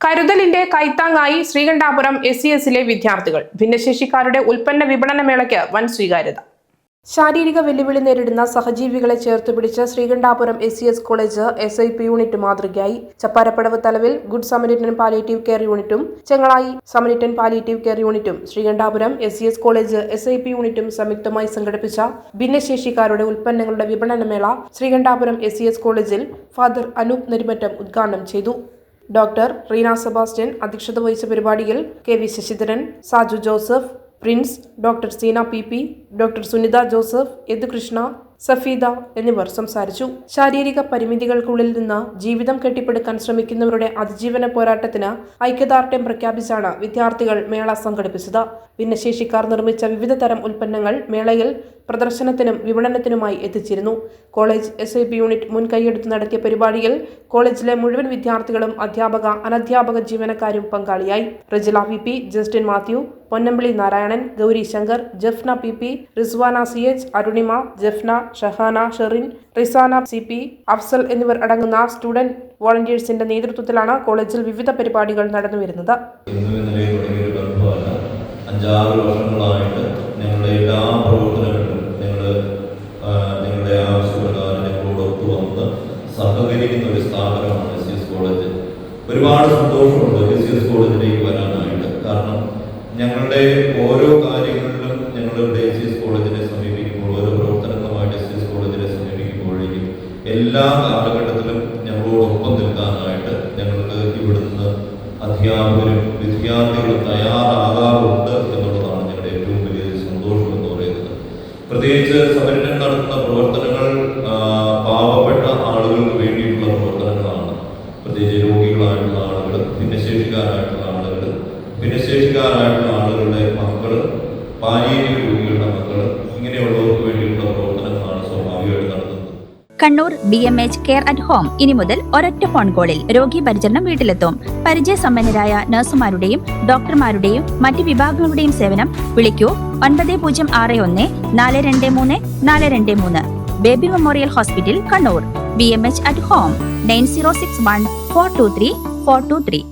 കരുതലിന്റെ കൈത്താങ്ങായി ശ്രീകണ്ഠാപുരം SCSലെ വിദ്യാർത്ഥികൾ. ഭിന്നശേഷിക്കാരുടെ ഉൽപ്പന്ന വിപണന മേളയ്ക്ക് വൻ സ്വീകാര്യത. ശാരീരിക വെല്ലുവിളി നേരിടുന്ന സഹജീവികളെ ചേർത്തുപിടിച്ച Sreekandapuram SCS college SIP unit മാതൃകയായി. Chapparapadavu Thalavil good samaritan palliative care യൂണിറ്റും ചെങ്ങളായി സമരിറ്റൻ പാലിയേറ്റീവ് കെയർ യൂണിറ്റും ശ്രീകണ്ഠാപുരം SCS കോളേജ് SIP യൂണിറ്റും സംയുക്തമായി സംഘടിപ്പിച്ച ഭിന്നശേഷിക്കാരുടെ ഉൽപ്പന്നങ്ങളുടെ വിപണനമേള ശ്രീകണ്ഠാപുരം SCS കോളേജിൽ ഫാദർ അനൂപ് നെരിമറ്റം ഉദ്ഘാടനം ചെയ്തു. ഡോക്ടർ റീന സെബാസ്റ്റ്യൻ അധ്യക്ഷത വഹിച്ച പരിപാടിയിൽ KV Sasidharan, Saju Joseph, Prince, doctor Seena PP, doctor Sunitha Joseph, Yadukrishna, Safeeda എന്നിവർ സംസാരിച്ചു. ശാരീരിക പരിമിതികൾക്കുള്ളിൽ നിന്ന് ജീവിതം കെട്ടിപ്പടുക്കാൻ ശ്രമിക്കുന്നവരുടെ അതിജീവന പോരാട്ടത്തിന് ഐക്യദാർഢ്യം പ്രഖ്യാപിച്ചാണ് വിദ്യാർത്ഥികൾ മേള സംഘടിപ്പിച്ചത്. ഭിന്നശേഷിക്കാർ നിർമ്മിച്ച വിവിധ തരം ഉൽപ്പന്നങ്ങൾ മേളയിൽ പ്രദർശനത്തിനും വിപണനത്തിനുമായി എത്തിച്ചിരുന്നു. കോളേജ് SIP യൂണിറ്റ് മുൻകൈയെടുത്ത് നടത്തിയ പരിപാടിയിൽ കോളേജിലെ മുഴുവൻ വിദ്യാർത്ഥികളും അധ്യാപക, അനധ്യാപക ജീവനക്കാരും പങ്കാളിയായി. Rejila VP, Justin Mathew, Ponnambili Narayanan, Gauri Shankar, Jafna PP, Rizwana CH, Arunima, Jafna, Shahana, Sherin, Rizana CP, Afsal എന്നിവർ അടങ്ങുന്ന സ്റ്റുഡന്റ് വോളണ്ടിയേഴ്സിന്റെ നേതൃത്വത്തിലാണ് കോളേജിൽ വിവിധ പരിപാടികൾ നടന്നുവരുന്നത്. 5-6 വർഷങ്ങളായിട്ട് ഞങ്ങളുടെ എല്ലാ പ്രവർത്തനങ്ങളിലും നിങ്ങളുടെ ആവശ്യപ്രകാരം ഞങ്ങളോടൊത്ത് വന്ന് സഹകരിക്കുന്ന ഒരു സ്ഥാപനമാണ് SCS കോളേജ്. ഒരുപാട് സന്തോഷമുണ്ട് SCS കോളേജിലേക്ക് വരാനായിട്ട്. കാരണം ഞങ്ങളുടെ ഓരോ കാര്യങ്ങളിലും ഞങ്ങളുടെ SCS കോളേജിനെ സമീപിക്കുമ്പോൾ, ഓരോ പ്രവർത്തനങ്ങളുമായിട്ട് SCS കോളേജിനെ സമീപിക്കുമ്പോഴേക്കും എല്ലാ കാലഘട്ടത്തിലും ഞങ്ങളോടൊപ്പം നിൽക്കാനായിട്ട് ഞങ്ങൾക്ക് ഇവിടുന്ന് അധ്യാപകരും വിദ്യാർത്ഥികളും തയ്യാറാകാറുണ്ട് എന്നുള്ളതാണ് ഞങ്ങളുടെ ഏറ്റവും വലിയ സന്തോഷം എന്ന് പറയുന്നത്. പ്രത്യേകിച്ച് സമരിറ്റൻ നടത്തുന്ന പ്രവർത്തനങ്ങൾ പാവപ്പെട്ട ആളുകൾക്ക് വേണ്ടിയിട്ടുള്ള പ്രവർത്തനങ്ങളാണ്. പ്രത്യേകിച്ച് രോഗികളായിട്ടുള്ള ആളുകൾ, ഭിന്നശേഷിക്കാരായിട്ടുള്ള ആളുകളുടെ മക്കൾ, പാലിയേറ്റീവ് രോഗികളുടെ മക്കൾ, ഇങ്ങനെയുള്ളവർക്ക് വേണ്ടിയിട്ടുള്ള പ്രവർത്തനങ്ങളാണ് സ്വാഭാവികമായിട്ട് നടത്തുന്നത്. Kannur BMH care at home ഇനി മുതൽ ഒരൊറ്റ ഫോൺ കോളിൽ രോഗി പരിചരണം വീട്ടിലെത്തും. പരിചയസമ്പന്നരായ നഴ്സുമാരുടെയും ഡോക്ടർമാരുടെയും മറ്റ് വിഭാഗങ്ങളുടെയും സേവനം വിളിക്കൂ 9061 423 423. Baby memorial hospital, Kannur. BMH at home 9061 423 423.